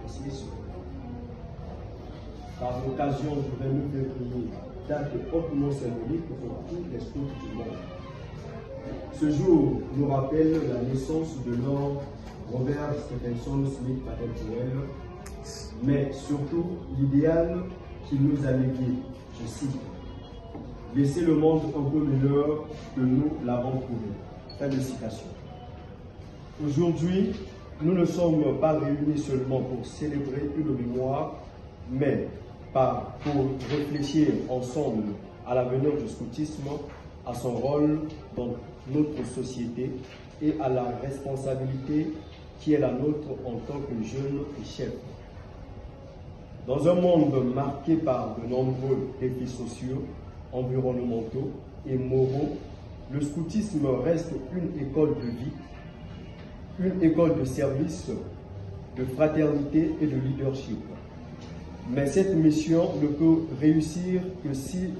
précise. Par l'occasion du 29 février, date hautement symbolique pour tous les scouts du monde. Ce jour nous rappelle la naissance de Lord Robert Stephenson Smith Battle-Powell, mais surtout l'idéal qu'il nous a légué, je cite, « Laisser le monde un peu meilleur que nous l'avons trouvé ». Fin de citation. Aujourd'hui, nous ne sommes pas réunis seulement pour célébrer une mémoire, mais pour réfléchir ensemble à l'avenir du scoutisme, à son rôle dans notre société et à la responsabilité qui est la nôtre en tant que jeunes et chefs. Dans un monde marqué par de nombreux défis sociaux, environnementaux et moraux, le scoutisme reste une école de vie, une école de service, de fraternité et de leadership. Mais cette mission ne peut réussir que si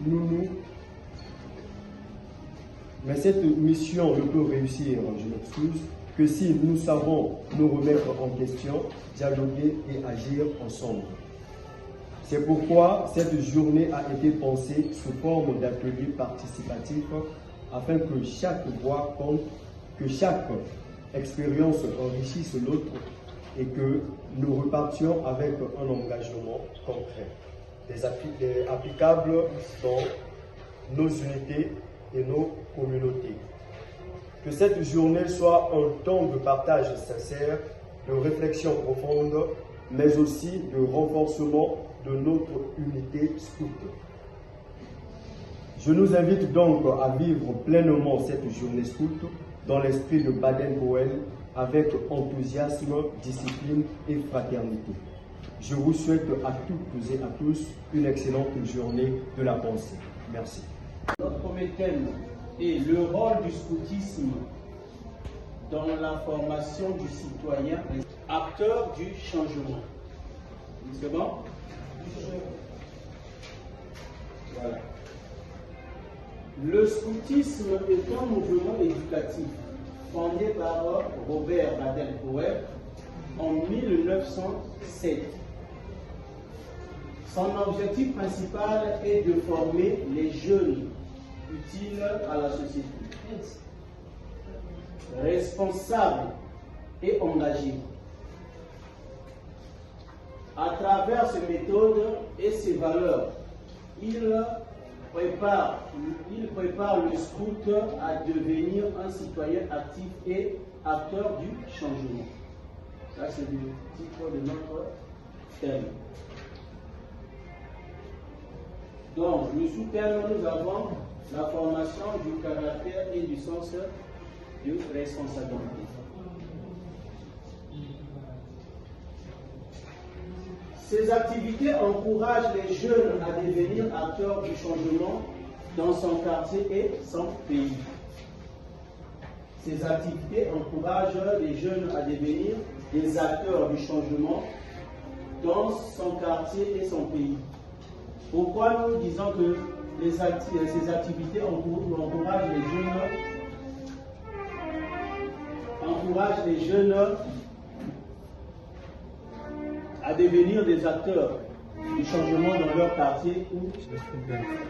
nous savons nous remettre en question, dialoguer et agir ensemble. C'est pourquoi cette journée a été pensée sous forme d'ateliers participatifs afin que chaque voix compte, que chaque expérience enrichisse l'autre et que nous repartions avec un engagement concret, applicable dans nos unités et nos communautés. Que cette journée soit un temps de partage sincère, de réflexion profonde, mais aussi de renforcement de notre unité scout. Je nous invite donc à vivre pleinement cette journée scout dans l'esprit de Baden-Powell avec enthousiasme, discipline et fraternité. Je vous souhaite à toutes et à tous une excellente journée de la pensée. Merci. Notre premier thème est le rôle du scoutisme dans la formation du citoyen, acteur du changement. C'est bon? Voilà. Le scoutisme est un mouvement éducatif fondé par Robert Baden-Powell en 1907. Son objectif principal est de former les jeunes utiles à la société, responsables et engagés. À travers ces méthodes et ces valeurs, il prépare le scout à devenir un citoyen actif et acteur du changement. Ça, c'est le titre de notre thème. Donc, le sous-thème, nous avons la formation du caractère et du sens de responsabilité. Ces activités encouragent les jeunes à devenir acteurs du changement dans son quartier et son pays. Ces activités encouragent les jeunes à devenir des acteurs du changement dans son quartier et son pays. Pourquoi nous disons que ces activités encouragent les jeunes à devenir des acteurs du changement dans leur quartier ou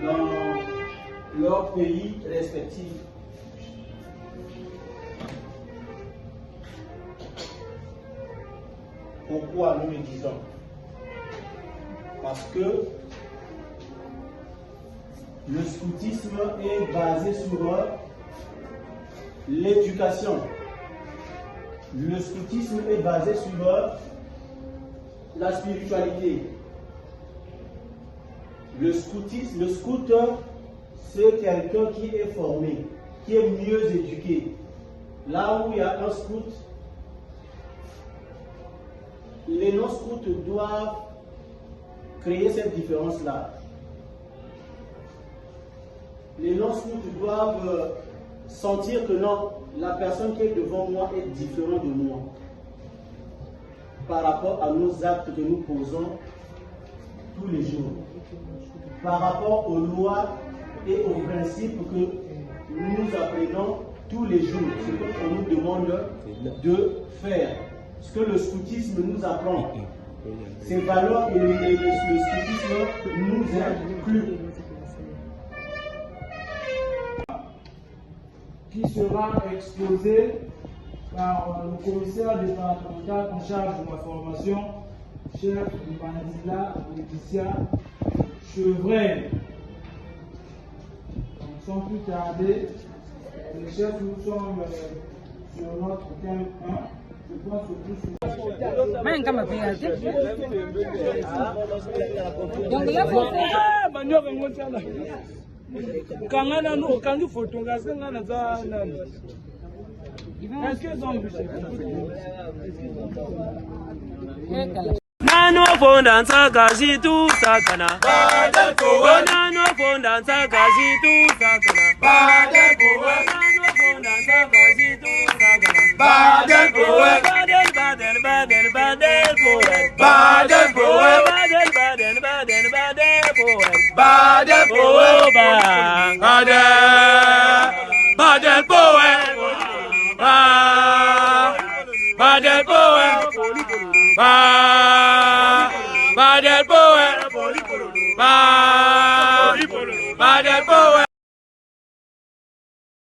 dans leur pays respectif? Pourquoi nous le disons? Parce que le scoutisme est basé sur l'éducation. Le scoutisme est basé sur la spiritualité. Le scout, c'est quelqu'un qui est formé, qui est mieux éduqué. Là où il y a un scout, les non-scouts doivent créer cette différence-là. Les non-scouts doivent sentir que non, la personne qui est devant moi est différente de moi par rapport à nos actes que nous posons tous les jours, par rapport aux lois et aux principes que nous apprenons tous les jours, ce qu'on nous demande de faire, ce que le scoutisme nous apprend. Ces valeurs et le scoutisme nous incluent. Qui sera exposé par le commissaire départemental en charge de la formation, chef de Banadilla, Laetitia Chevret. Sans plus tarder, les chefs, nous sommes sur notre thème 1. Je pense que tout Kangana no kangi photographe ngana za nani. Est-ce que sont Nano fondanza gazi tu sakana. Badal poe. Nano fondanza gazi tu sakana. Badal poe. Nano fondanza gazi tu sakana. Badal poe. Badal badal badal badal poe. Badal poe. Badal badal badal badal poe. Badal poe. Badal badal poe. Badal poe. Badal poe. Badal poe.